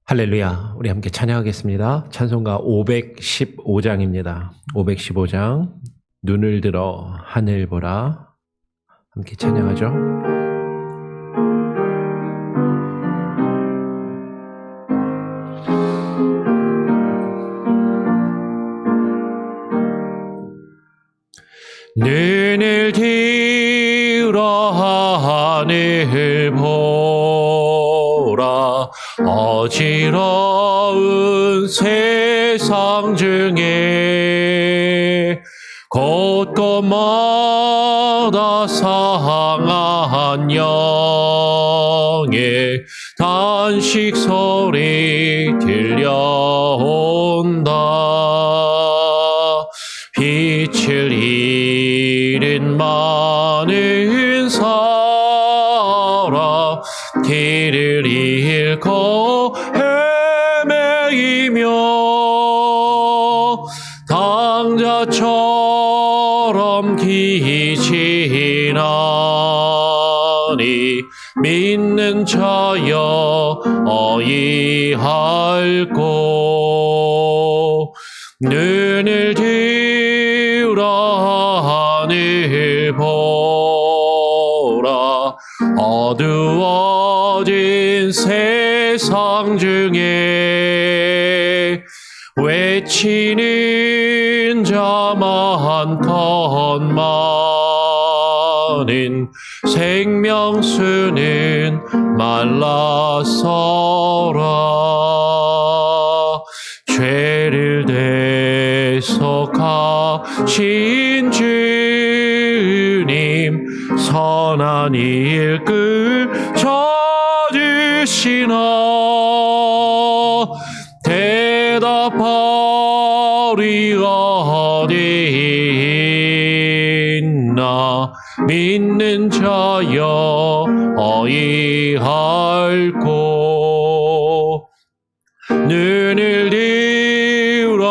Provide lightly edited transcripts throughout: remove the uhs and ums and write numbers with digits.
할렐루야. 우리 함께 찬양하겠습니다. 찬송가 515장입니다. 515장. 눈을 들어 하늘 보라. 함께 찬양하죠. 눈을 들어 하늘 보라. 어지러운 세상 중에 곳곳마다 상한 영의 단식 소리 들려온다. 빛을 잃은 많은 사람, 길을 잃고 헤매이며 당자처럼 기진하니 믿는 자여 어이할꼬. 눈을 들어 하늘 보라. 어두워진 세상 중에 외치는 자 많건만은 생명수는 말라서라. 죄를 대속하신 주님, 선한 일끝 찾으시나. 대답하리 어디 있나. 믿는 자여 어이할꼬. 눈을 들어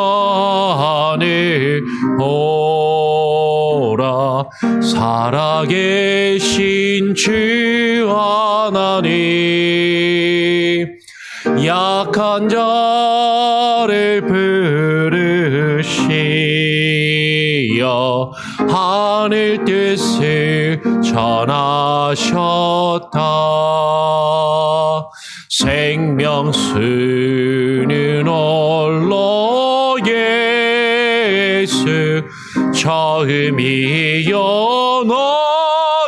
하늘 보라. 살아계신 주 하나님, 약한 자를 부르시어 하늘 뜻을 전하셨다. 생명수는 홀로 예수, 처음이요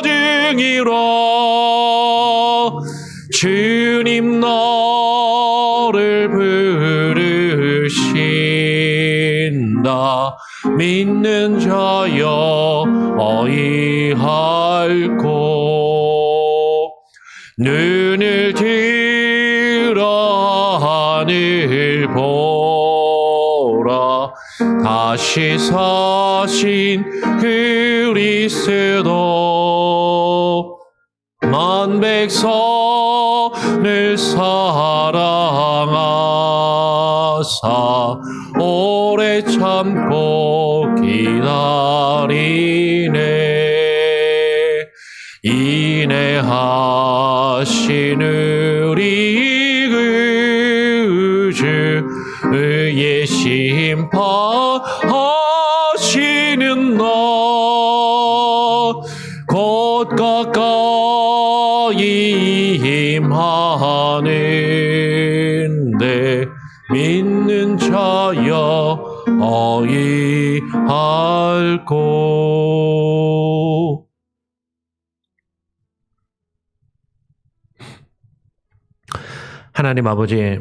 나중이라. 주님 나를 부르신다. 믿는 자여 어이할꼬. 눈을 들어 하늘 보라. 다시 사신 그리스도, 만 백성을 사랑하사 오래 참고 기다리네. 인내하신 우리 구주, 의의 심판하시는 날 곧 가까이 임하는데 믿는 자여 어이할꼬. 하나님 아버지,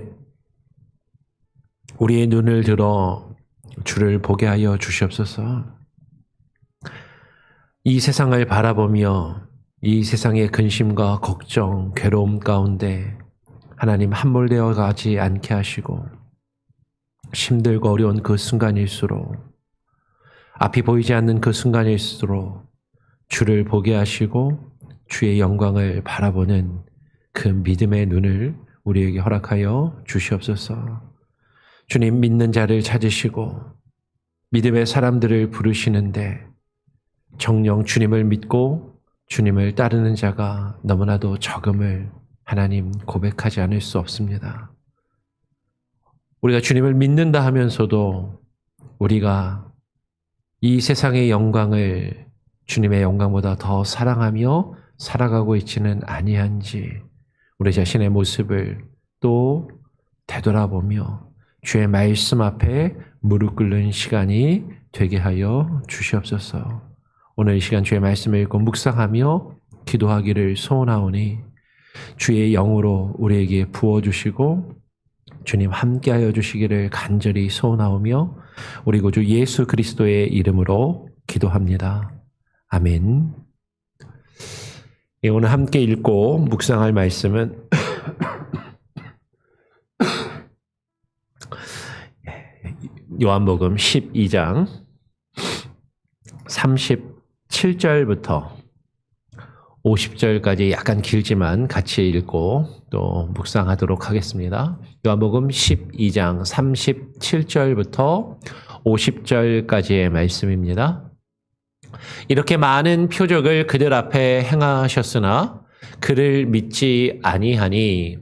우리의 눈을 들어 주를 보게 하여 주시옵소서. 이 세상을 바라보며 이 세상의 근심과 걱정, 괴로움 가운데 하나님 함몰되어 가지 않게 하시고, 힘들고 어려운 그 순간일수록, 앞이 보이지 않는 그 순간일수록 주를 보게 하시고 주의 영광을 바라보는 그 믿음의 눈을 우리에게 허락하여 주시옵소서. 주님, 믿는 자를 찾으시고 믿음의 사람들을 부르시는데 정녕 주님을 믿고 주님을 따르는 자가 너무나도 적음을 하나님 고백하지 않을 수 없습니다. 우리가 주님을 믿는다 하면서도 우리가 이 세상의 영광을 주님의 영광보다 더 사랑하며 살아가고 있지는 아니한지 우리 자신의 모습을 또 되돌아보며 주의 말씀 앞에 무릎 꿇는 시간이 되게 하여 주시옵소서. 오늘 이 시간 주의 말씀을 읽고 묵상하며 기도하기를 소원하오니 주의 영으로 우리에게 부어주시고 주님 함께하여 주시기를 간절히 소원하오며 우리 구주 예수 그리스도의 이름으로 기도합니다. 아멘. 오늘 함께 읽고 묵상할 말씀은 요한복음 12장 37절부터 50절까지 약간 길지만 같이 읽고 또 묵상하도록 하겠습니다. 요한복음 12장 37절부터 50절까지의 말씀입니다. 이렇게 많은 표적을 그들 앞에 행하셨으나 그를 믿지 아니하니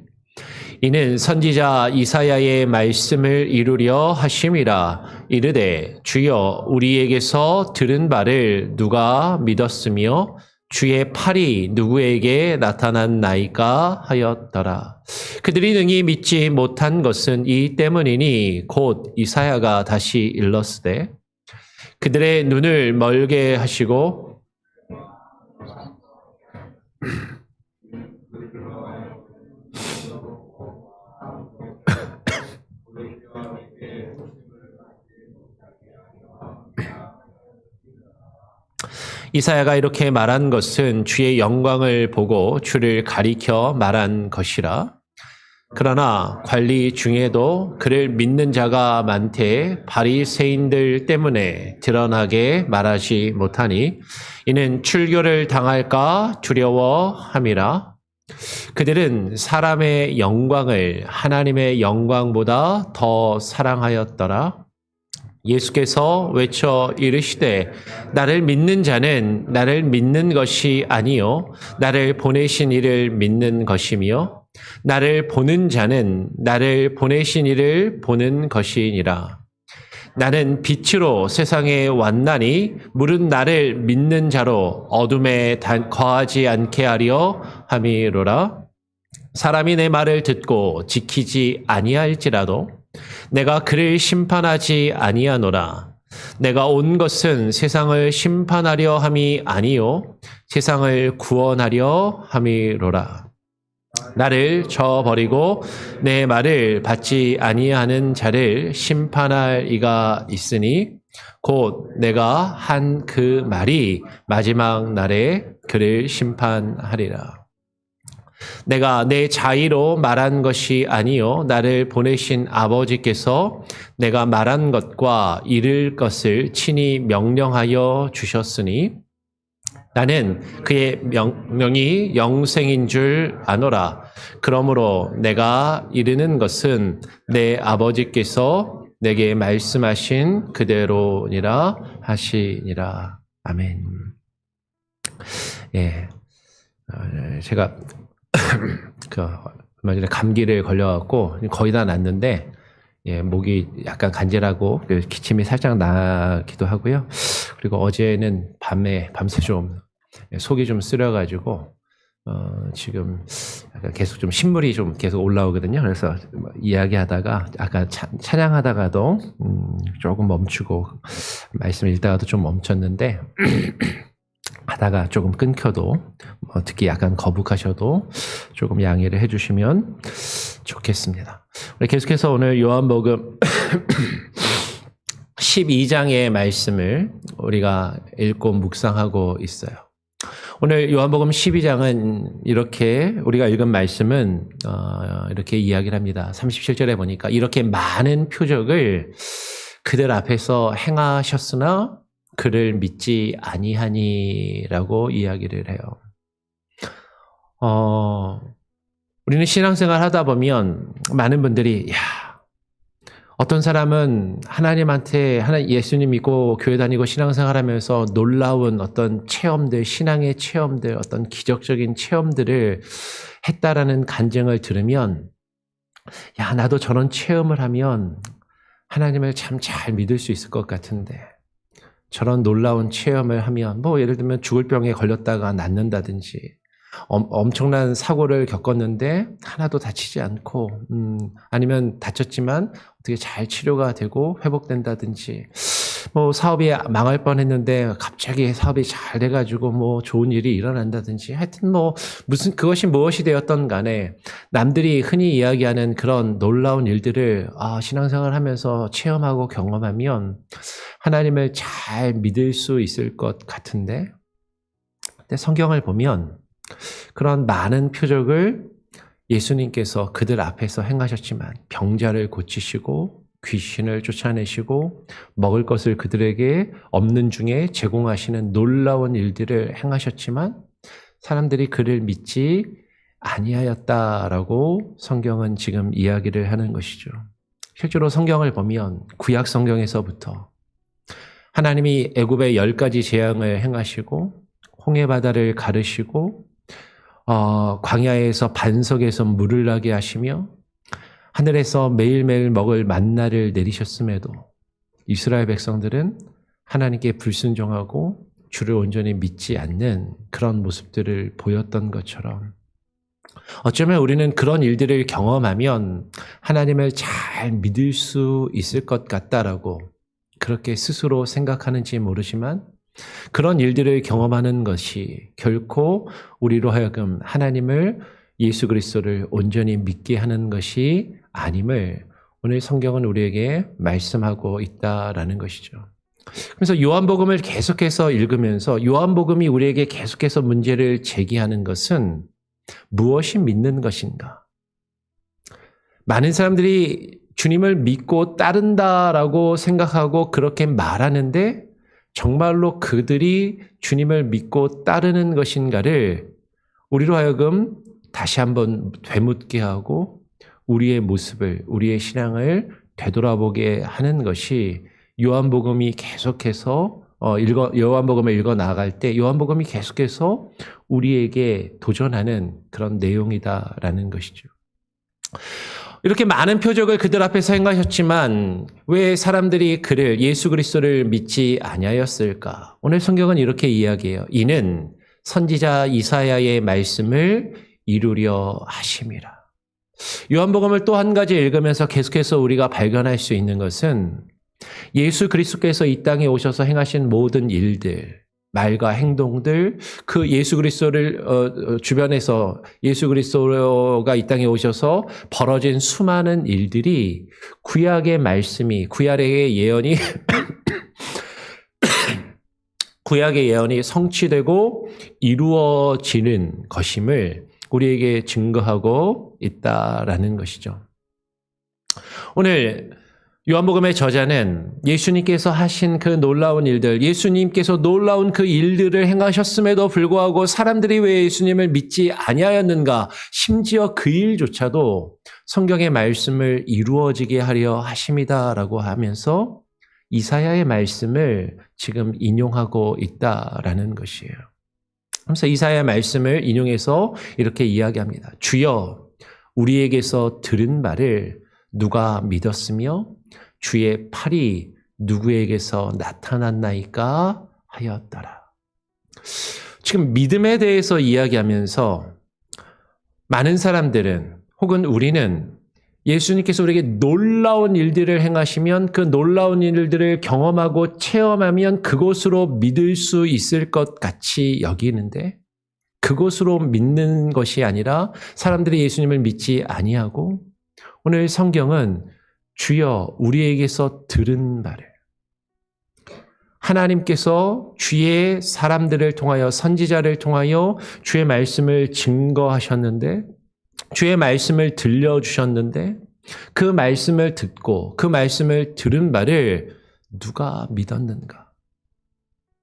이는 선지자 이사야의 말씀을 이루려 하심이라. 이르되 주여 우리에게서 들은 바를 누가 믿었으며 주의 팔이 누구에게 나타났나이까 하였더라. 그들이 능히 믿지 못한 것은 이 때문이니 곧 이사야가 다시 일렀으되 그들의 눈을 멀게 하시고 이사야가 이렇게 말한 것은 주의 영광을 보고 주를 가리켜 말한 것이라. 그러나 관리 중에도 그를 믿는 자가 많되 바리새인들 때문에 드러나게 말하지 못하니 이는 출교를 당할까 두려워함이라. 그들은 사람의 영광을 하나님의 영광보다 더 사랑하였더라. 예수께서 외쳐 이르시되 나를 믿는 자는 나를 믿는 것이 아니요 나를 보내신 이를 믿는 것이며 나를 보는 자는 나를 보내신 이를 보는 것이니라. 나는 빛으로 세상에 왔나니 물은 나를 믿는 자로 어둠에 거하지 않게 하려 함이로라. 사람이 내 말을 듣고 지키지 아니할지라도 내가 그를 심판하지 아니하노라. 내가 온 것은 세상을 심판하려 함이 아니요 세상을 구원하려 함이로라. 나를 저버리고 내 말을 받지 아니하는 자를 심판할 이가 있으니 곧 내가 한 그 말이 마지막 날에 그를 심판하리라. 내가 내 자의로 말한 것이 아니요 나를 보내신 아버지께서 내가 말한 것과 이룰 것을 친히 명령하여 주셨으니 나는 그의 명령이 영생인 줄 아노라. 그러므로 내가 이르는 것은 내 아버지께서 내게 말씀하신 그대로니라 하시니라. 아멘. 예, 제가 얼마 전에 감기를 걸려갖고 거의 다 낫는데 예, 목이 약간 간질하고 기침이 살짝 나기도 하고요. 그리고 어제는 밤새 좀 속이 좀 쓰려가지고 지금 약간 계속 좀 신물이 좀 계속 올라오거든요. 그래서 이야기하다가 아까 찬양하다가도 조금 멈추고 말씀 읽다가도 좀 멈췄는데 하다가 조금 끊겨도 특히 약간 거북하셔도 조금 양해를 해주시면 좋겠습니다. 우리 계속해서 오늘 요한복음 12장의 말씀을 우리가 읽고 묵상하고 있어요. 오늘 요한복음 12장은 이렇게 우리가 읽은 말씀은 이렇게 이야기를 합니다. 37절에 보니까 이렇게 많은 표적을 그들 앞에서 행하셨으나 그를 믿지 아니하니라고 이야기를 해요. 우리는 신앙생활 하다 보면 많은 분들이 어떤 사람은 하나님한테 예수님 믿고 교회 다니고 신앙생활하면서 놀라운 어떤 체험들, 신앙의 체험들, 어떤 기적적인 체험들을 했다라는 간증을 들으면 야, 나도 저런 체험을 하면 하나님을 참 잘 믿을 수 있을 것 같은데, 저런 놀라운 체험을 하면 뭐 예를 들면 죽을 병에 걸렸다가 낫는다든지, 엄청난 사고를 겪었는데 하나도 다치지 않고, 아니면 다쳤지만 어떻게 잘 치료가 되고 회복된다든지, 뭐 사업이 망할 뻔했는데 갑자기 사업이 잘 돼가지고 뭐 좋은 일이 일어난다든지, 하여튼 뭐 그것이 무엇이 되었던 간에 남들이 흔히 이야기하는 그런 놀라운 일들을 신앙생활 하면서 체험하고 경험하면 하나님을 잘 믿을 수 있을 것 같은데, 근데 성경을 보면 그런 많은 표적을 예수님께서 그들 앞에서 행하셨지만, 병자를 고치시고 귀신을 쫓아내시고 먹을 것을 그들에게 없는 중에 제공하시는 놀라운 일들을 행하셨지만 사람들이 그를 믿지 아니하였다라고 성경은 지금 이야기를 하는 것이죠. 실제로 성경을 보면 구약 성경에서부터 하나님이 애굽의 10가지 재앙을 행하시고 홍해 바다를 가르시고 광야에서 반석에서 물을 나게 하시며 하늘에서 매일매일 먹을 만나를 내리셨음에도 이스라엘 백성들은 하나님께 불순종하고 주를 온전히 믿지 않는 그런 모습들을 보였던 것처럼, 어쩌면 우리는 그런 일들을 경험하면 하나님을 잘 믿을 수 있을 것 같다라고 그렇게 스스로 생각하는지 모르지만, 그런 일들을 경험하는 것이 결코 우리로 하여금 하나님을, 예수 그리스도를 온전히 믿게 하는 것이 아님을 오늘 성경은 우리에게 말씀하고 있다라는 것이죠. 그래서 요한복음을 계속해서 읽으면서 요한복음이 우리에게 계속해서 문제를 제기하는 것은 무엇이 믿는 것인가? 많은 사람들이 주님을 믿고 따른다라고 생각하고 그렇게 말하는데, 정말로 그들이 주님을 믿고 따르는 것인가를 우리로 하여금 다시 한번 되묻게 하고 우리의 모습을, 우리의 신앙을 되돌아보게 하는 것이 요한복음이 계속해서 요한복음을 읽어 나갈 때 요한복음이 계속해서 우리에게 도전하는 그런 내용이다라는 것이죠. 이렇게 많은 표적을 그들 앞에서 행하셨지만 왜 사람들이 그를, 예수 그리스도를 믿지 아니하였을까? 오늘 성경은 이렇게 이야기해요. 이는 선지자 이사야의 말씀을 이루려 하심이라. 요한복음을 또 한 가지 읽으면서 계속해서 우리가 발견할 수 있는 것은 예수 그리스도께서 이 땅에 오셔서 행하신 모든 일들, 말과 행동들, 그 예수 그리스도를 주변에서 예수 그리스도가 이 땅에 오셔서 벌어진 수많은 일들이 구약의 말씀이, 구약의 예언이 구약의 예언이 성취되고 이루어지는 것임을 우리에게 증거하고 있다라는 것이죠. 오늘 요한복음의 저자는 예수님께서 하신 그 놀라운 일들, 예수님께서 놀라운 그 일들을 행하셨음에도 불구하고 사람들이 왜 예수님을 믿지 아니하였는가, 심지어 그 일조차도 성경의 말씀을 이루어지게 하려 하심이다라고 하면서 이사야의 말씀을 지금 인용하고 있다라는 것이에요. 그래서 이사야의 말씀을 인용해서 이렇게 이야기합니다. 주여, 우리에게서 들은 말을 누가 믿었으며 주의 팔이 누구에게서 나타났나이까 하였더라. 지금 믿음에 대해서 이야기하면서 많은 사람들은, 혹은 우리는 예수님께서 우리에게 놀라운 일들을 행하시면 그 놀라운 일들을 경험하고 체험하면 그것으로 믿을 수 있을 것 같이 여기는데, 그것으로 믿는 것이 아니라 사람들이 예수님을 믿지 아니하고, 오늘 성경은 주여 우리에게서 들은 말을, 하나님께서 주의 사람들을 통하여, 선지자를 통하여 주의 말씀을 증거하셨는데, 주의 말씀을 들려주셨는데, 그 말씀을 듣고 그 말씀을 들은 말을 누가 믿었는가?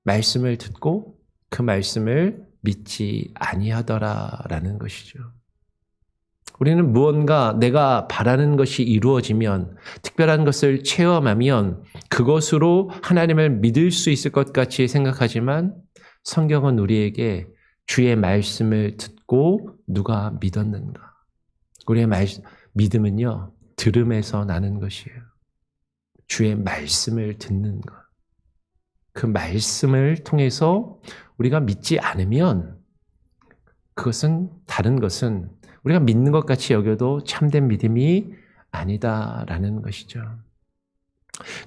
말씀을 듣고 그 말씀을 믿지 아니하더라라는 것이죠. 우리는 무언가 내가 바라는 것이 이루어지면, 특별한 것을 체험하면 그것으로 하나님을 믿을 수 있을 것 같이 생각하지만, 성경은 우리에게 주의 말씀을 듣고 누가 믿었는가? 우리의 믿음은요, 들음에서 나는 것이에요. 주의 말씀을 듣는 것. 그 말씀을 통해서 우리가 믿지 않으면 그것은 다른 것은 우리가 믿는 것 같이 여겨도 참된 믿음이 아니다라는 것이죠.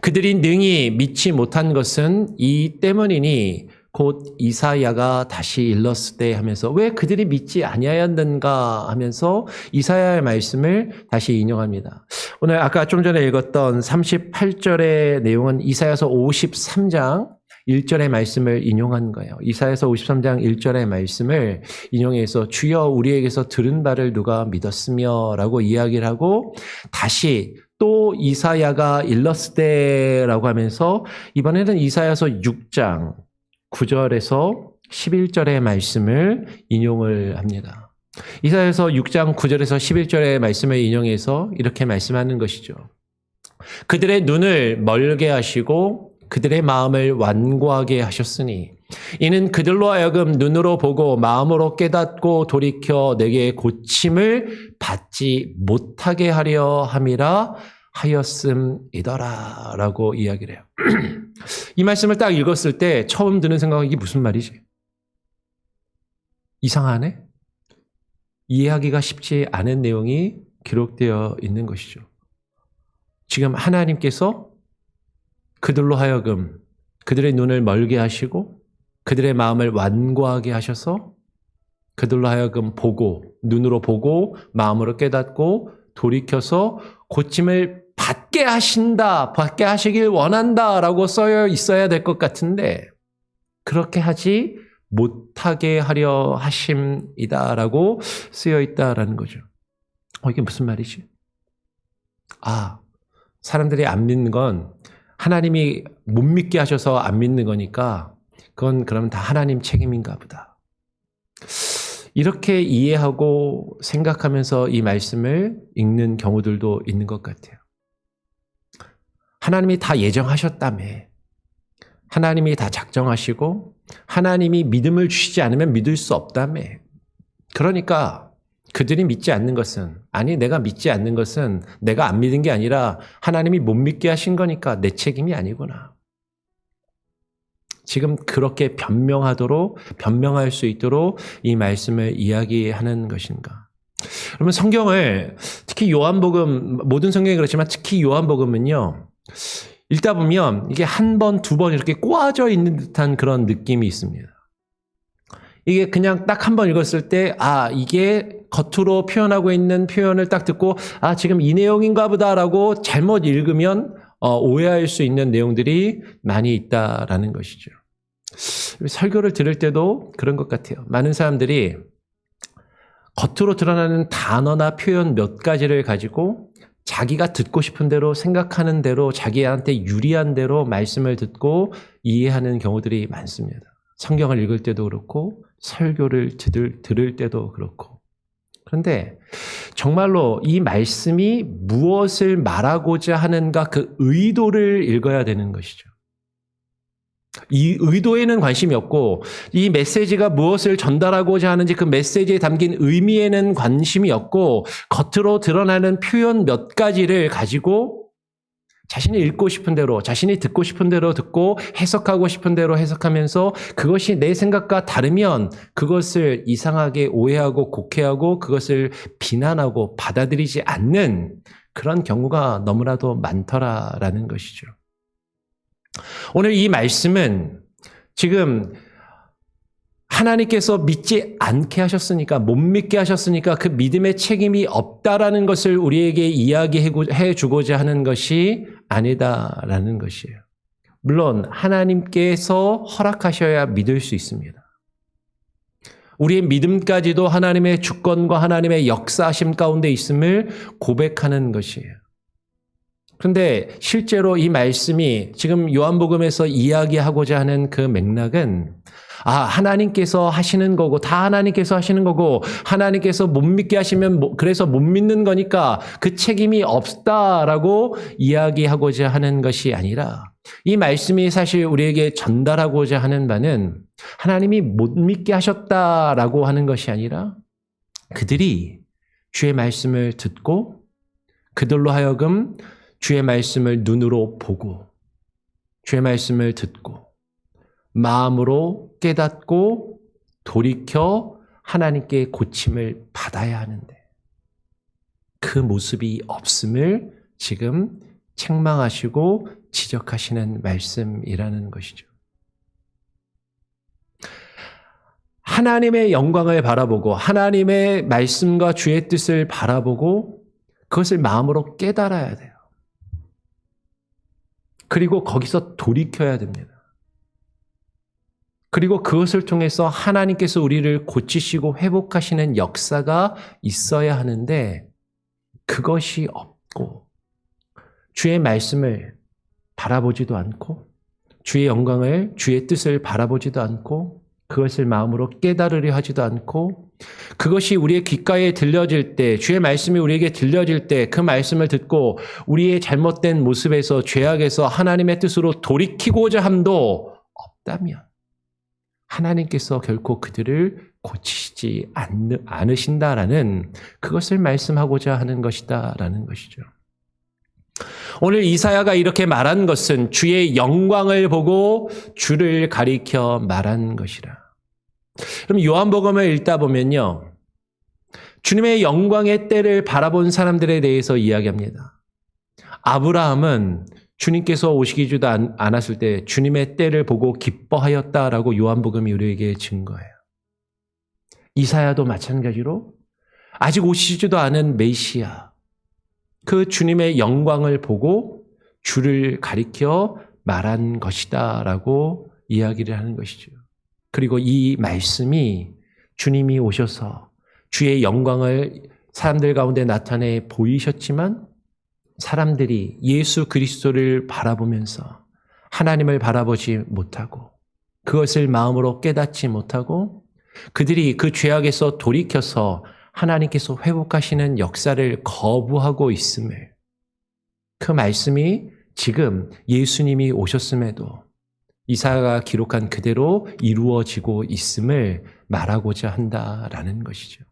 그들이 능히 믿지 못한 것은 이 때문이니 곧 이사야가 다시 일렀을 때 하면서 왜 그들이 믿지 아니하였는가 하면서 이사야의 말씀을 다시 인용합니다. 오늘 아까 좀 전에 읽었던 38절의 내용은 이사야서 53장 1절의 말씀을 인용한 거예요. 이사야서 53장 1절의 말씀을 인용해서 주여 우리에게서 들은 바를 누가 믿었으며 라고 이야기를 하고 다시 또 이사야가 일렀을 때라고 하면서 이번에는 이사야서 6장 9절에서 11절의 말씀을 인용을 합니다. 이사야서 6장 9절에서 11절의 말씀을 인용해서 이렇게 말씀하는 것이죠. 그들의 눈을 멀게 하시고 그들의 마음을 완고하게 하셨으니 이는 그들로 하여금 눈으로 보고 마음으로 깨닫고 돌이켜 내게 고침을 받지 못하게 하려 함이라 하였음이더라 라고 이야기를 해요. 이 말씀을 딱 읽었을 때 처음 드는 생각은 이게 무슨 말이지? 이상하네? 이해하기가 쉽지 않은 내용이 기록되어 있는 것이죠. 지금 하나님께서 그들로 하여금 그들의 눈을 멀게 하시고 그들의 마음을 완고하게 하셔서 그들로 하여금 보고 눈으로 보고 마음으로 깨닫고 돌이켜서 고침을 받게 하신다, 받게 하시길 원한다라고 쓰여 있어야 될 것 같은데 그렇게 하지 못하게 하려 하심이다라고 쓰여 있다라는 거죠. 이게 무슨 말이지? 사람들이 안 믿는 건 하나님이 못 믿게 하셔서 안 믿는 거니까 그건 그러면 다 하나님 책임인가 보다. 이렇게 이해하고 생각하면서 이 말씀을 읽는 경우들도 있는 것 같아요. 하나님이 다 예정하셨다며. 하나님이 다 작정하시고 하나님이 믿음을 주시지 않으면 믿을 수 없다며. 그러니까 그들이 믿지 않는 것은 내가 믿지 않는 것은 내가 안 믿은 게 아니라 하나님이 못 믿게 하신 거니까 내 책임이 아니구나. 지금 그렇게 변명할 수 있도록 이 말씀을 이야기하는 것인가. 그러면 성경을 특히 요한복음 모든 성경이 그렇지만 특히 요한복음은요. 읽다 보면 이게 한 번, 두 번 이렇게 꼬아져 있는 듯한 그런 느낌이 있습니다. 이게 그냥 딱 한 번 읽었을 때 이게 겉으로 표현하고 있는 표현을 딱 듣고 지금 이 내용인가 보다라고 잘못 읽으면 오해할 수 있는 내용들이 많이 있다라는 것이죠. 설교를 들을 때도 그런 것 같아요. 많은 사람들이 겉으로 드러나는 단어나 표현 몇 가지를 가지고 자기가 듣고 싶은 대로 생각하는 대로 자기한테 유리한 대로 말씀을 듣고 이해하는 경우들이 많습니다. 성경을 읽을 때도 그렇고 설교를 들을 때도 그렇고. 그런데 정말로 이 말씀이 무엇을 말하고자 하는가 그 의도를 읽어야 되는 것이죠. 이 의도에는 관심이 없고 이 메시지가 무엇을 전달하고자 하는지 그 메시지에 담긴 의미에는 관심이 없고 겉으로 드러나는 표현 몇 가지를 가지고 자신이 읽고 싶은 대로 자신이 듣고 싶은 대로 듣고 해석하고 싶은 대로 해석하면서 그것이 내 생각과 다르면 그것을 이상하게 오해하고 곡해하고 그것을 비난하고 받아들이지 않는 그런 경우가 너무나도 많더라라는 것이죠. 오늘 이 말씀은 지금 하나님께서 믿지 않게 하셨으니까 못 믿게 하셨으니까 그 믿음의 책임이 없다라는 것을 우리에게 이야기해 주고자 하는 것이 아니다라는 것이에요. 물론 하나님께서 허락하셔야 믿을 수 있습니다. 우리의 믿음까지도 하나님의 주권과 하나님의 역사하심 가운데 있음을 고백하는 것이에요. 그런데 실제로 이 말씀이 지금 요한복음에서 이야기하고자 하는 그 맥락은 하나님께서 하시는 거고 다 하나님께서 하시는 거고 하나님께서 못 믿게 하시면 그래서 못 믿는 거니까 그 책임이 없다라고 이야기하고자 하는 것이 아니라 이 말씀이 사실 우리에게 전달하고자 하는 바는 하나님이 못 믿게 하셨다라고 하는 것이 아니라 그들이 주의 말씀을 듣고 그들로 하여금 주의 말씀을 눈으로 보고 주의 말씀을 듣고 마음으로 깨닫고 돌이켜 하나님께 고침을 받아야 하는데 그 모습이 없음을 지금 책망하시고 지적하시는 말씀이라는 것이죠. 하나님의 영광을 바라보고 하나님의 말씀과 주의 뜻을 바라보고 그것을 마음으로 깨달아야 돼요. 그리고 거기서 돌이켜야 됩니다. 그리고 그것을 통해서 하나님께서 우리를 고치시고 회복하시는 역사가 있어야 하는데 그것이 없고 주의 말씀을 바라보지도 않고 주의 영광을 주의 뜻을 바라보지도 않고 그것을 마음으로 깨달으려 하지도 않고 그것이 우리의 귓가에 들려질 때 주의 말씀이 우리에게 들려질 때 그 말씀을 듣고 우리의 잘못된 모습에서 죄악에서 하나님의 뜻으로 돌이키고자 함도 없다면 하나님께서 결코 그들을 고치시지 않으신다라는 그것을 말씀하고자 하는 것이다라는 것이죠. 오늘 이사야가 이렇게 말한 것은 주의 영광을 보고 주를 가리켜 말한 것이라. 그럼 요한복음을 읽다 보면요. 주님의 영광의 때를 바라본 사람들에 대해서 이야기합니다. 아브라함은 주님께서 오시기지도 않았을 때 주님의 때를 보고 기뻐하였다라고 요한복음이 우리에게 증거해요. 이사야도 마찬가지로 아직 오시지도 않은 메시아, 그 주님의 영광을 보고 주를 가리켜 말한 것이다라고 이야기를 하는 것이죠. 그리고 이 말씀이 주님이 오셔서 주의 영광을 사람들 가운데 나타내 보이셨지만 사람들이 예수 그리스도를 바라보면서 하나님을 바라보지 못하고 그것을 마음으로 깨닫지 못하고 그들이 그 죄악에서 돌이켜서 하나님께서 회복하시는 역사를 거부하고 있음을 그 말씀이 지금 예수님이 오셨음에도 이사야가 기록한 그대로 이루어지고 있음을 말하고자 한다라는 것이죠.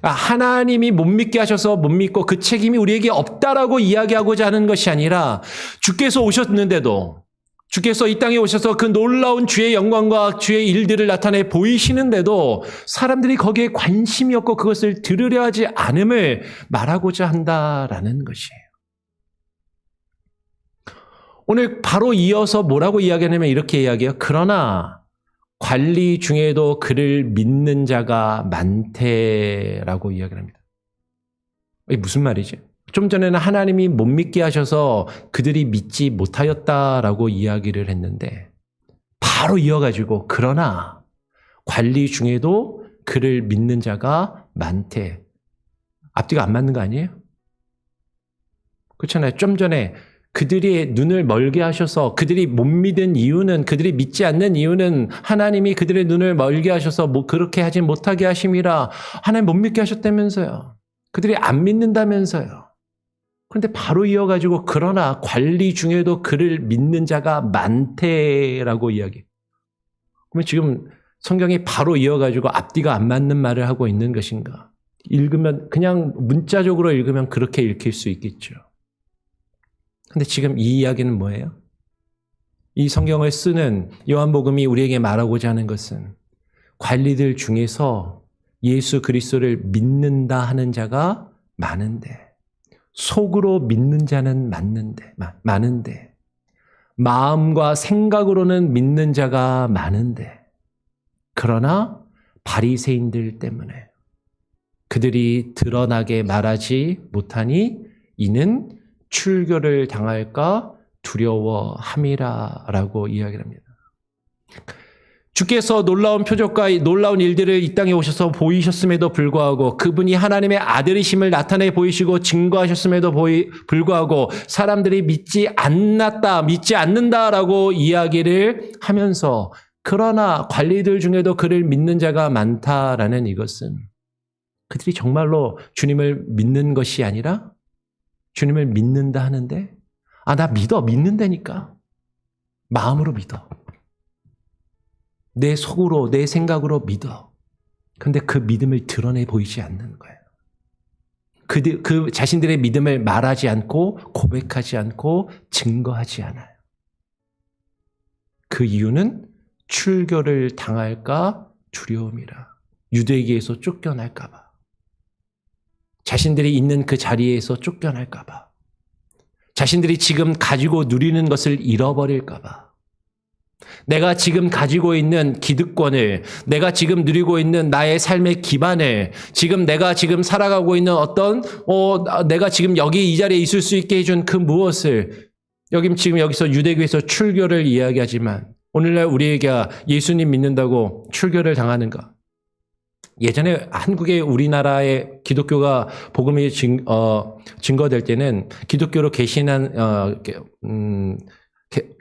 하나님이 못 믿게 하셔서 못 믿고 그 책임이 우리에게 없다라고 이야기하고자 하는 것이 아니라 주께서 오셨는데도 주께서 이 땅에 오셔서 그 놀라운 주의 영광과 주의 일들을 나타내 보이시는데도 사람들이 거기에 관심이 없고 그것을 들으려 하지 않음을 말하고자 한다라는 것이에요. 오늘 바로 이어서 뭐라고 이야기하냐면 이렇게 이야기해요. 그러나 관리 중에도 그를 믿는 자가 많대라고 이야기를 합니다. 이게 무슨 말이지? 좀 전에는 하나님이 못 믿게 하셔서 그들이 믿지 못하였다라고 이야기를 했는데 바로 이어가지고 그러나 관리 중에도 그를 믿는 자가 많대. 앞뒤가 안 맞는 거 아니에요? 그렇잖아요. 좀 전에 그들이 눈을 멀게 하셔서 그들이 못 믿은 이유는 그들이 믿지 않는 이유는 하나님이 그들의 눈을 멀게 하셔서 그렇게 하지 못하게 하심이라 하나님 못 믿게 하셨다면서요. 그들이 안 믿는다면서요. 그런데 바로 이어가지고 그러나 관리 중에도 그를 믿는 자가 많대라고 이야기. 그러면 지금 성경이 바로 이어가지고 앞뒤가 안 맞는 말을 하고 있는 것인가? 읽으면 그냥 문자적으로 읽으면 그렇게 읽힐 수 있겠죠. 근데 지금 이 이야기는 뭐예요? 이 성경을 쓰는 요한복음이 우리에게 말하고자 하는 것은 관리들 중에서 예수 그리스도를 믿는다 하는 자가 많은데 속으로 믿는 자는 많은데 마음과 생각으로는 믿는 자가 많은데 그러나 바리새인들 때문에 그들이 드러나게 말하지 못하니 이는 출교를 당할까 두려워함이라라고 이야기를 합니다. 주께서 놀라운 표적과 놀라운 일들을 이 땅에 오셔서 보이셨음에도 불구하고 그분이 하나님의 아들이심을 나타내 보이시고 증거하셨음에도 불구하고 사람들이 믿지 않는다라고 이야기를 하면서 그러나 관리들 중에도 그를 믿는 자가 많다라는 이것은 그들이 정말로 주님을 믿는 것이 아니라 주님을 믿는다 하는데 나 믿는다니까 마음으로 믿어. 내 속으로 내 생각으로 믿어. 근데 그 믿음을 드러내 보이지 않는 거예요. 그 자신들의 믿음을 말하지 않고 고백하지 않고 증거하지 않아요. 그 이유는 출교를 당할까 두려움이라. 유대계에서 쫓겨날까 봐. 자신들이 있는 그 자리에서 쫓겨날까 봐. 자신들이 지금 가지고 누리는 것을 잃어버릴까 봐. 내가 지금 가지고 있는 기득권을, 내가 지금 누리고 있는 나의 삶의 기반을, 내가 지금 살아가고 있는 내가 지금 여기 이 자리에 있을 수 있게 해준 그 무엇을, 지금 여기서 유대교에서 출교를 이야기하지만, 오늘날 우리에게 예수님 믿는다고 출교를 당하는가? 예전에 한국의 우리나라의 기독교가 복음이 증거될 때는 기독교로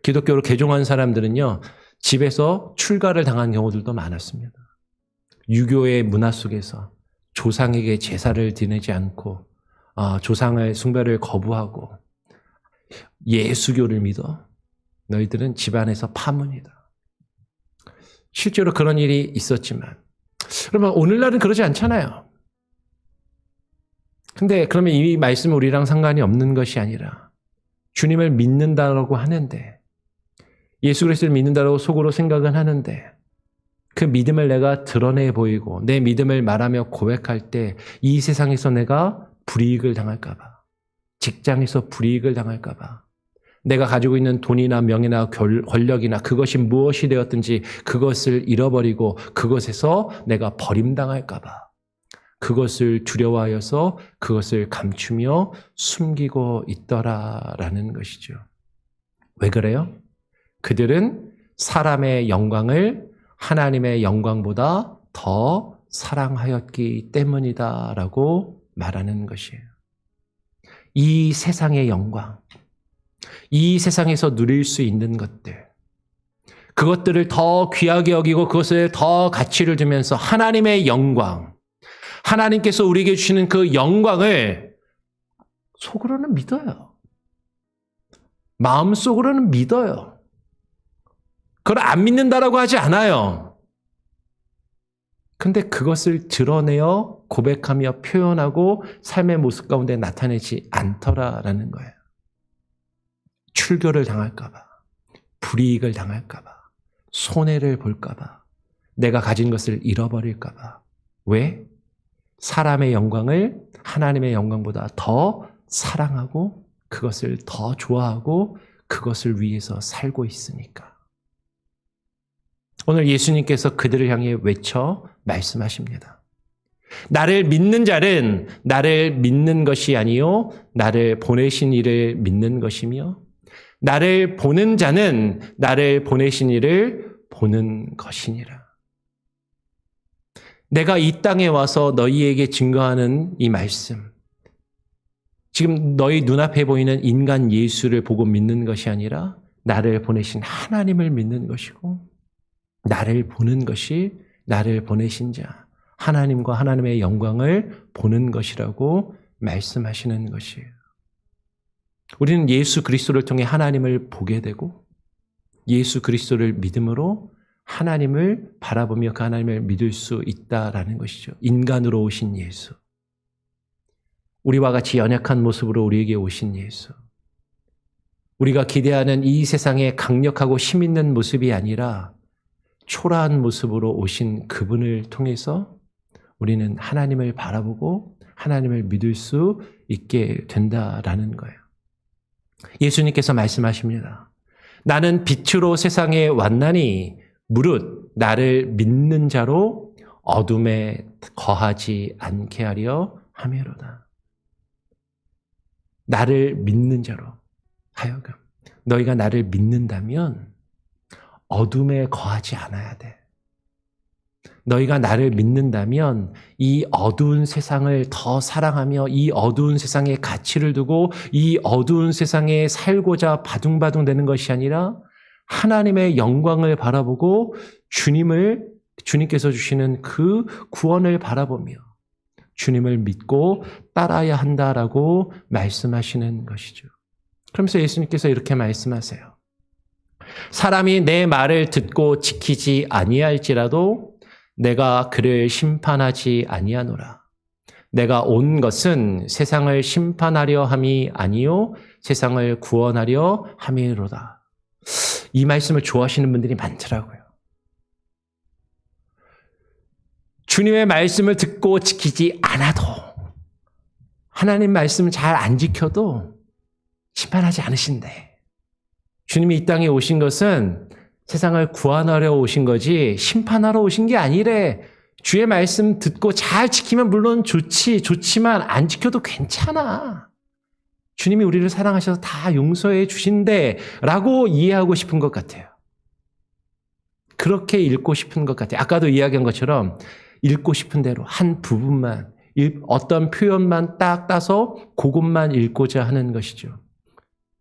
기독교로 개종한 사람들은요, 집에서 출가를 당한 경우들도 많았습니다. 유교의 문화 속에서 조상에게 제사를 드리지 않고, 조상의 숭배를 거부하고, 예수교를 믿어. 너희들은 집안에서 파문이다. 실제로 그런 일이 있었지만, 그러면 오늘날은 그러지 않잖아요. 근데 그러면 이 말씀은 우리랑 상관이 없는 것이 아니라, 주님을 믿는다고 하는데, 예수 그리스도를 믿는다고 속으로 생각은 하는데, 그 믿음을 내가 드러내 보이고 내 믿음을 말하며 고백할 때 이 세상에서 내가 불이익을 당할까 봐, 직장에서 불이익을 당할까 봐, 내가 가지고 있는 돈이나 명예나 권력이나 그것이 무엇이 되었든지 그것을 잃어버리고 그것에서 내가 버림당할까 봐, 그것을 두려워하여서 그것을 감추며 숨기고 있더라라는 것이죠. 왜 그래요? 그들은 사람의 영광을 하나님의 영광보다 더 사랑하였기 때문이다라고 말하는 것이에요. 이 세상의 영광, 이 세상에서 누릴 수 있는 것들, 그것들을 더 귀하게 여기고 그것을 더 가치를 두면서 하나님의 영광, 하나님께서 우리에게 주시는 그 영광을 속으로는 믿어요. 마음속으로는 믿어요. 그걸 안 믿는다라고 하지 않아요. 근데 그것을 드러내어 고백하며 표현하고 삶의 모습 가운데 나타내지 않더라라는 거예요. 출교를 당할까 봐, 불이익을 당할까 봐, 손해를 볼까 봐, 내가 가진 것을 잃어버릴까 봐. 왜? 사람의 영광을 하나님의 영광보다 더 사랑하고 그것을 더 좋아하고 그것을 위해서 살고 있으니까. 오늘 예수님께서 그들을 향해 외쳐 말씀하십니다. 나를 믿는 자는 나를 믿는 것이 아니요 나를 보내신 이를 믿는 것이며, 나를 보는 자는 나를 보내신 이를 보는 것이니라. 내가 이 땅에 와서 너희에게 증거하는 이 말씀, 지금 너희 눈앞에 보이는 인간 예수를 보고 믿는 것이 아니라 나를 보내신 하나님을 믿는 것이고, 나를 보는 것이 나를 보내신 자, 하나님과 하나님의 영광을 보는 것이라고 말씀하시는 것이에요. 우리는 예수 그리스도를 통해 하나님을 보게 되고, 예수 그리스도를 믿음으로 하나님을 바라보며 그 하나님을 믿을 수 있다라는 것이죠. 인간으로 오신 예수, 우리와 같이 연약한 모습으로 우리에게 오신 예수, 우리가 기대하는 이 세상의 강력하고 힘있는 모습이 아니라 초라한 모습으로 오신 그분을 통해서 우리는 하나님을 바라보고 하나님을 믿을 수 있게 된다라는 거예요. 예수님께서 말씀하십니다. 나는 빛으로 세상에 왔나니 무릇 나를 믿는 자로 어둠에 거하지 않게 하려 함이로다. 나를 믿는 자로 하여금, 너희가 나를 믿는다면 어둠에 거하지 않아야 돼. 너희가 나를 믿는다면 이 어두운 세상을 더 사랑하며 이 어두운 세상에 가치를 두고 이 어두운 세상에 살고자 바둥바둥 되는 것이 아니라 하나님의 영광을 바라보고 주님께서 주시는 그 구원을 바라보며 주님을 믿고 따라야 한다라고 말씀하시는 것이죠. 그러면서 예수님께서 이렇게 말씀하세요. 사람이 내 말을 듣고 지키지 아니할지라도 내가 그를 심판하지 아니하노라. 내가 온 것은 세상을 심판하려 함이 아니요 세상을 구원하려 함이로다. 이 말씀을 좋아하시는 분들이 많더라고요. 주님의 말씀을 듣고 지키지 않아도, 하나님 말씀 잘 안 지켜도 심판하지 않으신대. 주님이 이 땅에 오신 것은 세상을 구원하려 오신 거지 심판하러 오신 게 아니래. 주의 말씀 듣고 잘 지키면 물론 좋지만 안 지켜도 괜찮아. 주님이 우리를 사랑하셔서 다 용서해 주신대 라고 이해하고 싶은 것 같아요. 그렇게 읽고 싶은 것 같아요. 아까도 이야기한 것처럼 읽고 싶은 대로 한 부분만, 어떤 표현만 딱 따서 그것만 읽고자 하는 것이죠.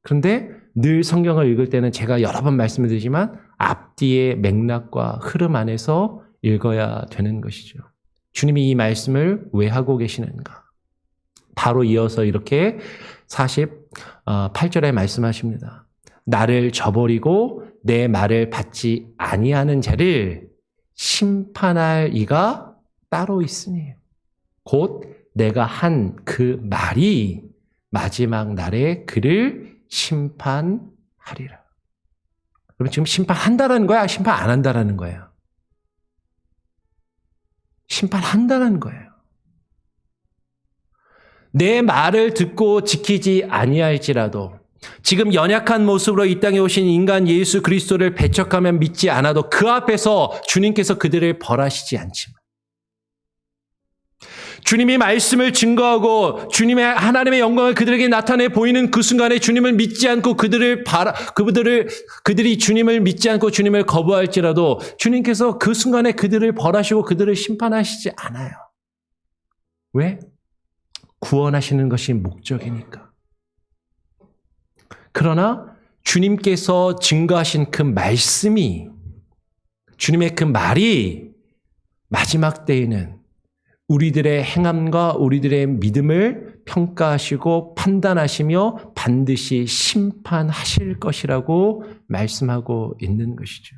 그런데 늘 성경을 읽을 때는 제가 여러 번 말씀을 드리지만 앞뒤의 맥락과 흐름 안에서 읽어야 되는 것이죠. 주님이 이 말씀을 왜 하고 계시는가? 바로 이어서 이렇게 48절에 말씀하십니다. 나를 저버리고 내 말을 받지 아니하는 자를 심판할 이가 따로 있으니 곧 내가 한 그 말이 마지막 날에 그를 심판하리라. 그럼 지금 심판한다라는 거야? 심판 안 한다라는 거예요? 심판한다는 거예요. 내 말을 듣고 지키지 아니할지라도 지금 연약한 모습으로 이 땅에 오신 인간 예수 그리스도를 배척하며 믿지 않아도 그 앞에서 주님께서 그들을 벌하시지 않지만 주님이 말씀을 증거하고 주님의 하나님의 영광을 그들에게 나타내 보이는 그 순간에 주님을 믿지 않고 그들이 주님을 믿지 않고 주님을 거부할지라도 주님께서 그 순간에 그들을 벌하시고 그들을 심판하시지 않아요. 왜? 구원하시는 것이 목적이니까. 그러나 주님께서 증거하신 그 말씀이, 주님의 그 말이 마지막 때에는 우리들의 행함과 우리들의 믿음을 평가하시고 판단하시며 반드시 심판하실 것이라고 말씀하고 있는 것이죠.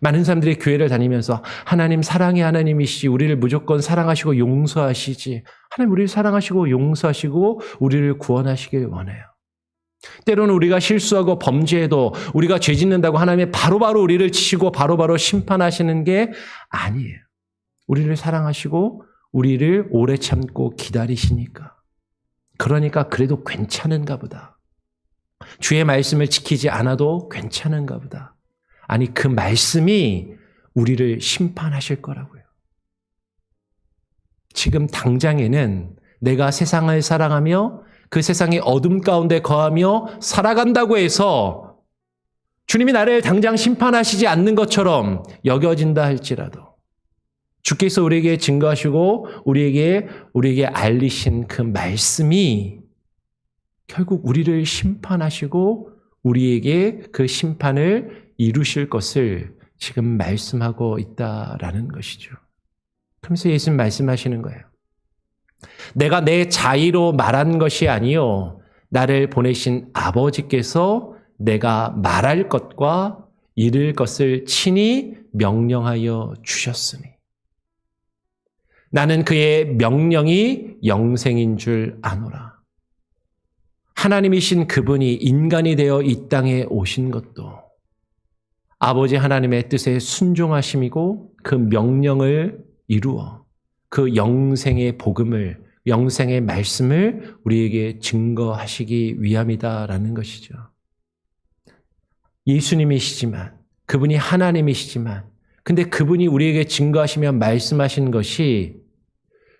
많은 사람들이 교회를 다니면서 하나님 사랑의 하나님이시지 우리를 무조건 사랑하시고 용서하시지, 하나님 우리를 사랑하시고 용서하시고 우리를 구원하시길 원해요. 때로는 우리가 실수하고 범죄해도 우리가 죄 짓는다고 하나님이 바로바로 우리를 치시고 바로바로 심판하시는 게 아니에요. 우리를 사랑하시고 우리를 오래 참고 기다리시니까. 그러니까 그래도 괜찮은가 보다. 주의 말씀을 지키지 않아도 괜찮은가 보다. 아니, 그 말씀이 우리를 심판하실 거라고요. 지금 당장에는 내가 세상을 사랑하며 그 세상의 어둠 가운데 거하며 살아간다고 해서 주님이 나를 당장 심판하시지 않는 것처럼 여겨진다 할지라도 주께서 우리에게 증거하시고 우리에게 알리신 그 말씀이 결국 우리를 심판하시고 우리에게 그 심판을 이루실 것을 지금 말씀하고 있다라는 것이죠. 그러면서 예수님 말씀하시는 거예요. 내가 내 자의로 말한 것이 아니요 나를 보내신 아버지께서 내가 말할 것과 이룰 것을 친히 명령하여 주셨으니 나는 그의 명령이 영생인 줄 아노라. 하나님이신 그분이 인간이 되어 이 땅에 오신 것도 아버지 하나님의 뜻에 순종하심이고 그 명령을 이루어 그 영생의 복음을, 영생의 말씀을 우리에게 증거하시기 위함이다라는 것이죠. 예수님이시지만, 그분이 하나님이시지만, 근데 그분이 우리에게 증거하시며 말씀하신 것이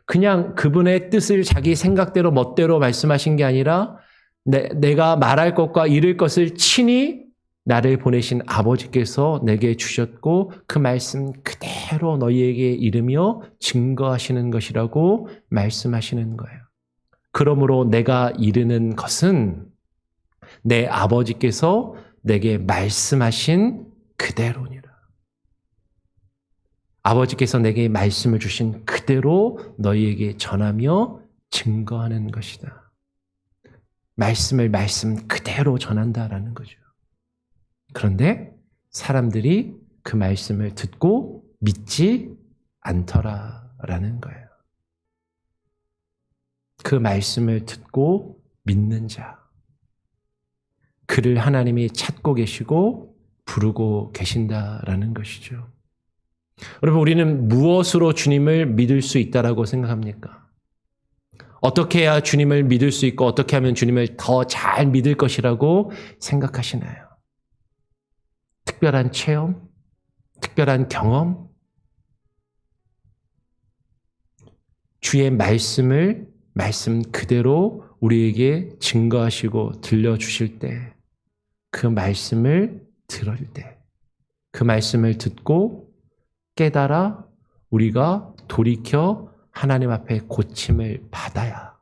그냥 그분의 뜻을 자기 생각대로 멋대로 말씀하신 게 아니라 내가 말할 것과 이룰 것을 친히 나를 보내신 아버지께서 내게 주셨고 그 말씀 그대로 너희에게 이르며 증거하시는 것이라고 말씀하시는 거예요. 그러므로 내가 이르는 것은 내 아버지께서 내게 말씀하신 그대로니라. 아버지께서 내게 말씀을 주신 그대로 너희에게 전하며 증거하는 것이다. 말씀을 말씀 그대로 전한다라는 거죠. 그런데 사람들이 그 말씀을 듣고 믿지 않더라라는 거예요. 그 말씀을 듣고 믿는 자. 그를 하나님이 찾고 계시고 부르고 계신다라는 것이죠. 여러분, 우리는 무엇으로 주님을 믿을 수 있다라고 생각합니까? 어떻게 해야 주님을 믿을 수 있고 어떻게 하면 주님을 더 잘 믿을 것이라고 생각하시나요? 특별한 체험? 특별한 경험? 주의 말씀을 말씀 그대로 우리에게 증거하시고 들려주실 때, 그 말씀을 들을 때, 그 말씀을 듣고 깨달아 우리가 돌이켜 하나님 앞에 고침을 받아야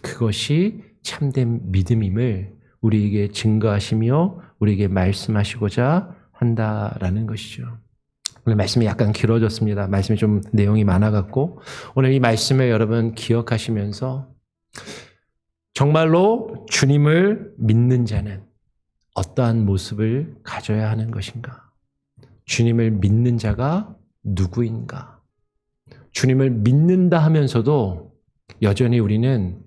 그것이 참된 믿음임을 우리에게 증거하시며 우리에게 말씀하시고자 한다라는 것이죠. 오늘 말씀이 약간 길어졌습니다. 말씀이 좀 내용이 많아갖고 오늘 이 말씀을 여러분 기억하시면서 정말로 주님을 믿는 자는 어떠한 모습을 가져야 하는 것인가? 주님을 믿는 자가 누구인가? 주님을 믿는다 하면서도 여전히 우리는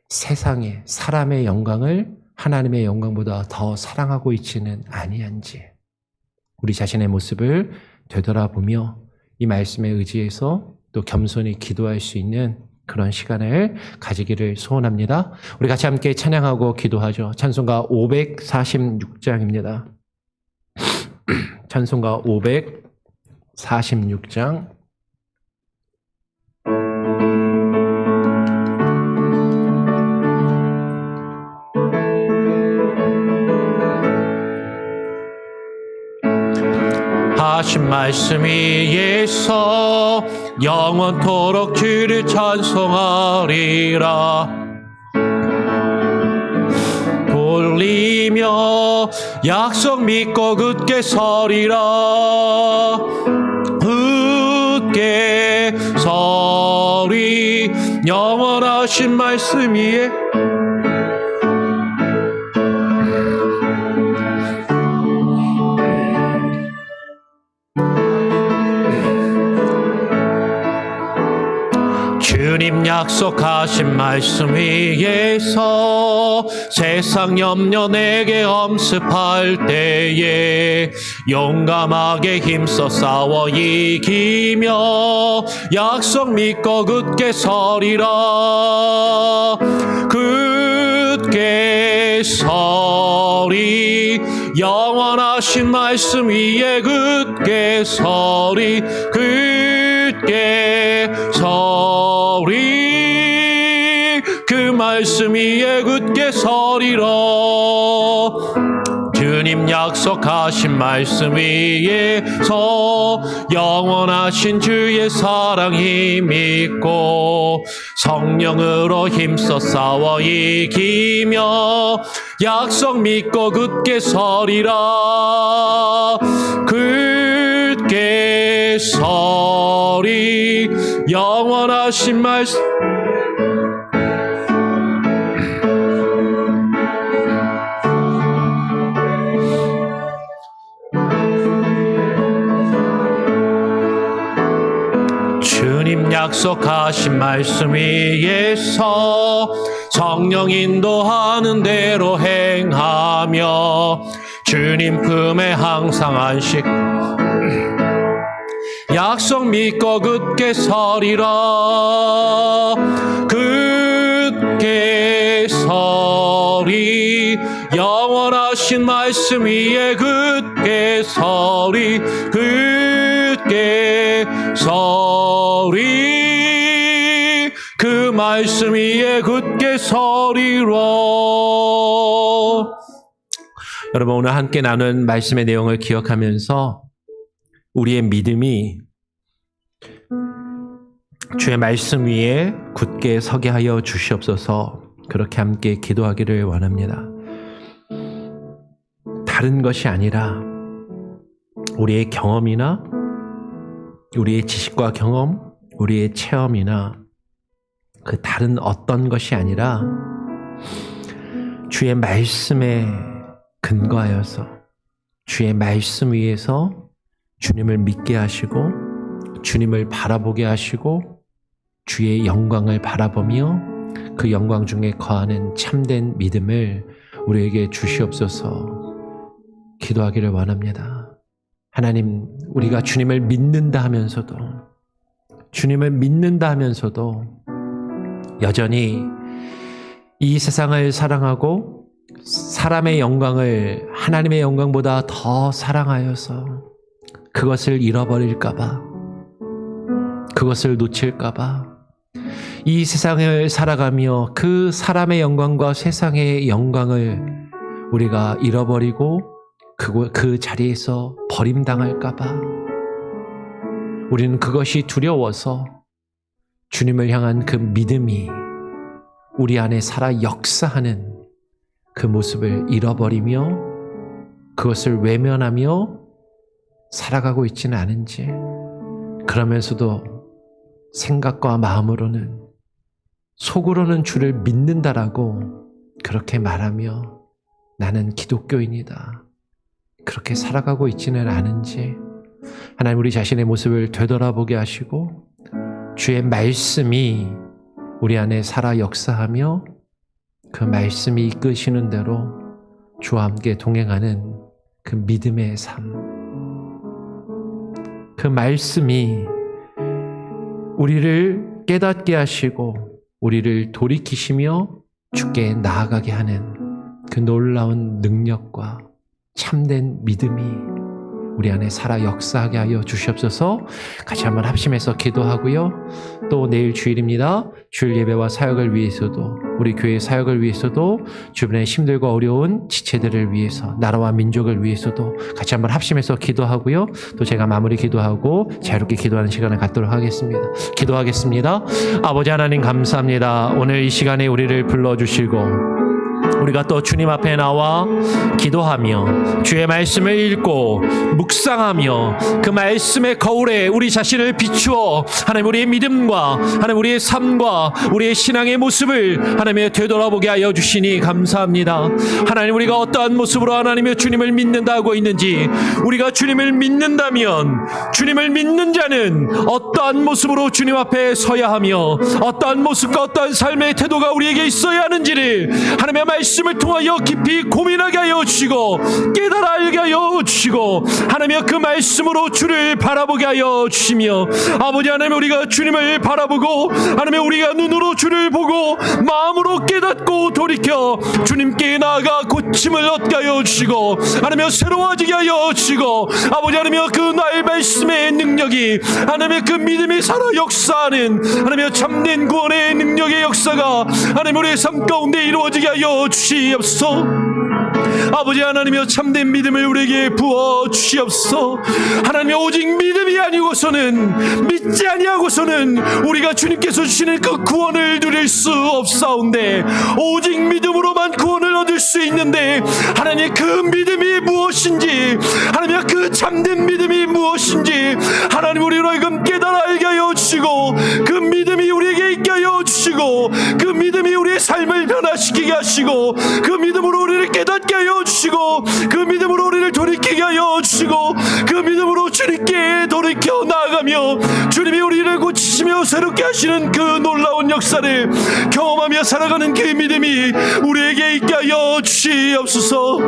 세상의 사람의 영광을 하나님의 영광보다 더 사랑하고 있지는 아니한지 우리 자신의 모습을 되돌아보며 이 말씀에 의지해서 또 겸손히 기도할 수 있는 그런 시간을 가지기를 소원합니다. 우리 같이 함께 찬양하고 기도하죠. 찬송가 546장입니다. 찬송가 546장. 하신 말씀 위에서 영원토록 주를 찬송하리라. 돌리며 약속 믿고 굳게 서리라. 굳게 서리 영원하신 말씀 위에 주님 약속하신 말씀 위에서 세상 염려 내게 엄습할 때에 용감하게 힘써 싸워 이기며 약속 믿고 굳게 서리라. 굳게 서리 영원하신 말씀 위에 굳게 서리. 굳게 서리 그 말씀 위에 굳게 서리라. 주님 약속하신 말씀 위에서 영원하신 주의 사랑 힘있고 성령으로 힘써 싸워 이기며 약속 믿고 굳게 서리라. 굳게 서리 영원하신 말씀 주님 약속하신 말씀 위에서 성령 인도하는 대로 행하며 주님 품에 항상 안식 약속 믿고 굳게 서리라. 굳게 서리 영원하신 말씀 위에 굳게 서리. 굳게 서리 그 말씀 위에 굳게 서리라. 여러분, 오늘 함께 나눈 말씀의 내용을 기억하면서 우리의 믿음이 주의 말씀 위에 굳게 서게 하여 주시옵소서. 그렇게 함께 기도하기를 원합니다. 다른 것이 아니라 우리의 경험이나 우리의 지식과 경험, 우리의 체험이나 그 다른 어떤 것이 아니라 주의 말씀에 근거하여서 주의 말씀 위에서 주님을 믿게 하시고 주님을 바라보게 하시고 주의 영광을 바라보며 그 영광 중에 거하는 참된 믿음을 우리에게 주시옵소서. 기도하기를 원합니다. 하나님, 우리가 주님을 믿는다 하면서도 여전히 이 세상을 사랑하고 사람의 영광을 하나님의 영광보다 더 사랑하여서 그것을 잃어버릴까봐, 그것을 놓칠까봐 이 세상을 살아가며 그 사람의 영광과 세상의 영광을 우리가 잃어버리고 그 자리에서 버림당할까봐 우리는 그것이 두려워서 주님을 향한 그 믿음이 우리 안에 살아 역사하는 그 모습을 잃어버리며 그것을 외면하며 살아가고 있지는 않은지, 그러면서도 생각과 마음으로는, 속으로는 주를 믿는다라고 그렇게 말하며 나는 기독교인이다, 그렇게 살아가고 있지는 않은지 하나님, 우리 자신의 모습을 되돌아보게 하시고 주의 말씀이 우리 안에 살아 역사하며 그 말씀이 이끄시는 대로 주와 함께 동행하는 그 믿음의 삶, 그 말씀이 우리를 깨닫게 하시고 우리를 돌이키시며 주께 나아가게 하는 그 놀라운 능력과 참된 믿음이 우리 안에 살아 역사하게 하여 주시옵소서. 같이 한번 합심해서 기도하고요. 또 내일 주일입니다. 주일 예배와 사역을 위해서도, 우리 교회 사역을 위해서도, 주변에 힘들고 어려운 지체들을 위해서, 나라와 민족을 위해서도 같이 한번 합심해서 기도하고요. 또 제가 마무리 기도하고 자유롭게 기도하는 시간을 갖도록 하겠습니다. 기도하겠습니다. 아버지 하나님, 감사합니다. 오늘 이 시간에 우리를 불러주시고 우리가 또 주님 앞에 나와 기도하며 주의 말씀을 읽고 묵상하며 그 말씀의 거울에 우리 자신을 비추어 하나님, 우리의 믿음과 하나님, 우리의 삶과 우리의 신앙의 모습을 하나님의 되돌아보게 하여 주시니 감사합니다. 하나님, 우리가 어떠한 모습으로 하나님의 주님을 믿는다고 있는지, 우리가 주님을 믿는다면 주님을 믿는 자는 어떠한 모습으로 주님 앞에 서야 하며 어떠한 모습과 어떠한 삶의 태도가 우리에게 있어야 하는지를 하나님의 말씀을 통하여 깊이 고민하게 하여 주시고 깨달아 알게 하여 주시고 하나님의 그 말씀으로 주를 바라보게 하여 주시며, 아버지 하나님, 우리가 주님을 바라보고 하나님, 우리가 눈으로 주를 보고 마음으로 깨닫고 돌이켜 주님께 나아가 고침을 얻게 하여 주시고 하나님, 새로워지게 하여 주시고 아버지 하나님, 그 나의 말씀의 능력이 하나님의 그 믿음이 살아 역사하는 하나님의 참된 구원의 능력의 역사가 하나님, 우리의 삶 가운데 이루어지게 하여 주시옵소서. 아버지 하나님이여, 참된 믿음을 우리에게 부어 주시옵소서. 하나님이여, 오직 믿음이 아니고서는, 믿지 아니하고서는 우리가 주님께서 주시는 그 구원을 누릴 수 없사온데, 오직 믿음으로만 구원을 얻을 수 있는데 하나님, 그 믿음이 무엇인지, 하나님이여, 그 참된 믿음이 무엇인지 하나님, 우리로 하여금 깨달아 알게 하여 주시고 그 믿음이 우리에게 있게 하여 주시고 그 믿음이 우리의 삶을 변화시키게 하시고 그 믿음으로 우리를 깨닫게 하여 주시고 그 믿음으로 우리를 돌이키게 하여 주시고 그 믿음으로 주님께 돌이켜 나아가며 주님이 우리를 고치시며 새롭게 하시는 그 놀라운 역사를 경험하며 살아가는 그 믿음이 우리에게 있게 하여 주시옵소서.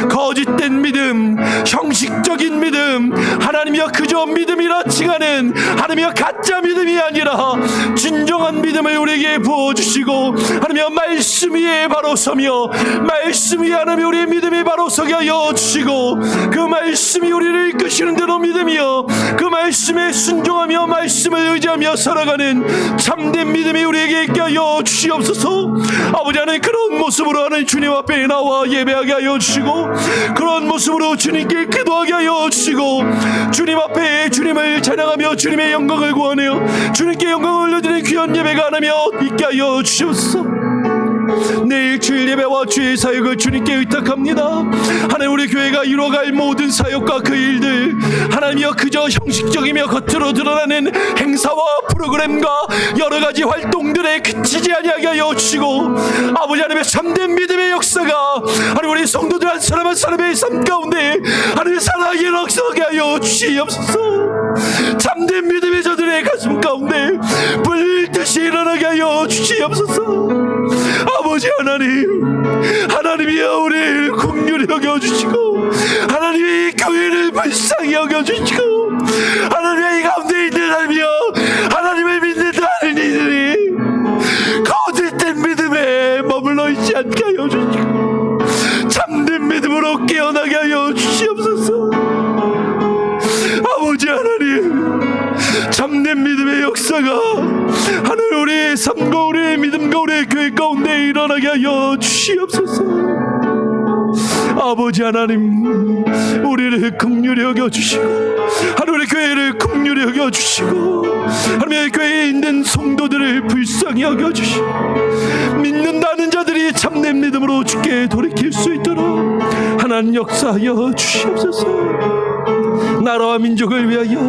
거짓된 믿음, 형식적인 믿음, 하나님이여, 그저 믿음이라 칭하는 하나님이여 가짜 믿음이 아니라 진정한 믿음을 우리에게 부어주시고 하나님이여, 말씀 위에 바로 서며 말씀 위에 하나님, 우리의 믿음이 바로 서게 하여 주시고 그 말씀이 우리를 이끄시는 대로 믿음이여, 그 말씀에 순종하며 말씀을 의지하며 살아가는 참된 믿음이 우리에게 있게 하여 주시옵소서. 아버지 하나님, 그런 모습으로 하는 주님 앞에 나와 예배하게 하여 주시고 그런 모습으로 주님께 기도하게 하여 주시고 주님 앞에 주님을 찬양하며 주님의 영광을 구하며 주님께 영광을 올려드리는 귀한 예배가 하나며 있게 하여 주시옵소서. 내일 주일 예배와 주일 사역을 주님께 의탁합니다. 하나님, 우리 교회가 이루어갈 모든 사역과 그 일들 하나님이여, 그저 형식적이며 겉으로 드러나는 행사와 프로그램과 여러가지 활동들에 그치지 아니하게 하여 주시고 아버지 하나님의 참된 믿음의 역사가 하나님, 우리 성도들 한 사람 한 사람의 삶 가운데 하나님의 사랑이 역사하게 하여 주시옵소서. 참된 믿음의 저들의 가슴 가운데 불듯이 다시 일어나게 하여 주시옵소서. 아버지 하나님, 하나님이여 우리를 긍휼히 여겨주시고 하나님이 교회를 불쌍히 여겨주시고 하나님의 이 가운데 있는 하나님이여 하나님을 믿는다는 이들이 거짓된 믿음에 머물러 있지 않게 하여 주시고 참된 믿음으로 깨어나게 하여 주시옵소서. 아버지 하나님, 참된 믿음의 역사가 하나님 우리의 삶과 우리의 믿음과 우리의 교회 가운데 일어나게 하여 주시옵소서. 아버지 하나님, 우리를 긍휼히 여겨주시고 하나님 우리 교회를 긍휼히 여겨주시고 하나님의 교회에 있는 성도들을 불쌍히 여겨주시고 믿는다는 자들이 참된 믿음으로 주께 돌이킬 수 있도록 하나님 역사하여 주시옵소서. 나라와 민족을 위하여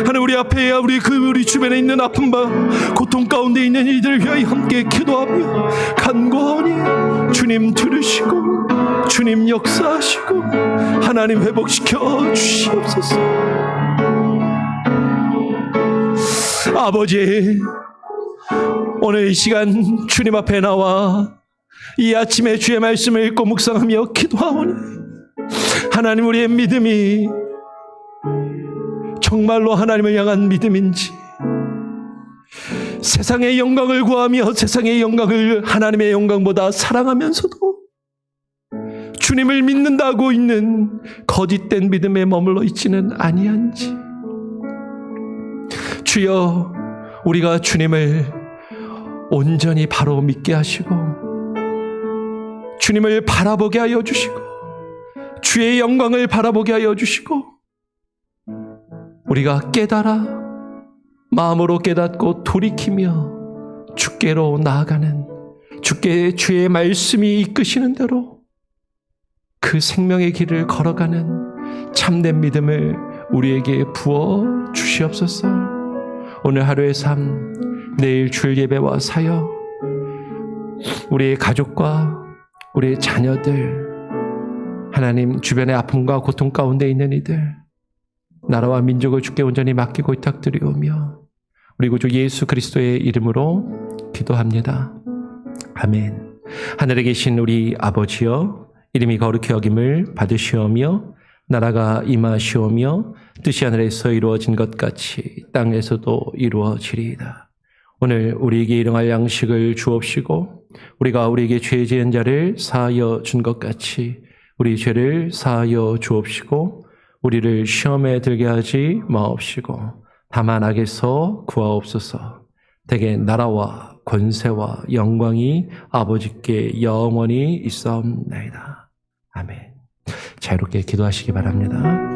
하나님 우리 앞에 우리 주변에 있는 아픔과 고통 가운데 있는 이들을 위하여 함께 기도하며 간구하오니 주님 들으시고 주님 역사하시고 하나님 회복시켜 주시옵소서. 아버지, 오늘 이 시간 주님 앞에 나와 이 아침에 주의 말씀을 읽고 묵상하며 기도하오니 하나님 우리의 믿음이 정말로 하나님을 향한 믿음인지 세상의 영광을 구하며 세상의 영광을 하나님의 영광보다 사랑하면서도 주님을 믿는다고 있는 거짓된 믿음에 머물러 있지는 아니한지 주여, 우리가 주님을 온전히 바로 믿게 하시고 주님을 바라보게 하여 주시고 주의 영광을 바라보게 하여 주시고 우리가 깨달아 마음으로 깨닫고 돌이키며 주께로 나아가는 주께 주의 말씀이 이끄시는 대로 그 생명의 길을 걸어가는 참된 믿음을 우리에게 부어 주시옵소서. 오늘 하루의 삶, 내일 주일 예배와 사역, 우리의 가족과 우리의 자녀들, 하나님 주변의 아픔과 고통 가운데 있는 이들, 나라와 민족을 주께 온전히 맡기고 부탁드리오며 우리 구주 예수 그리스도의 이름으로 기도합니다. 아멘. 하늘에 계신 우리 아버지여, 이름이 거룩히 여김을 받으시오며 나라가 임하시오며 뜻이 하늘에서 이루어진 것 같이 땅에서도 이루어지리이다. 오늘 우리에게 일용할 양식을 주옵시고 우리가 우리에게 죄 지은 자를 사하여 준 것 같이 우리 죄를 사하여 주옵시고 우리를 시험에 들게 하지 마옵시고 다만 악에서 구하옵소서. 대개 나라와 권세와 영광이 아버지께 영원히 있사옵나이다. 아멘. 자유롭게 기도하시기 바랍니다.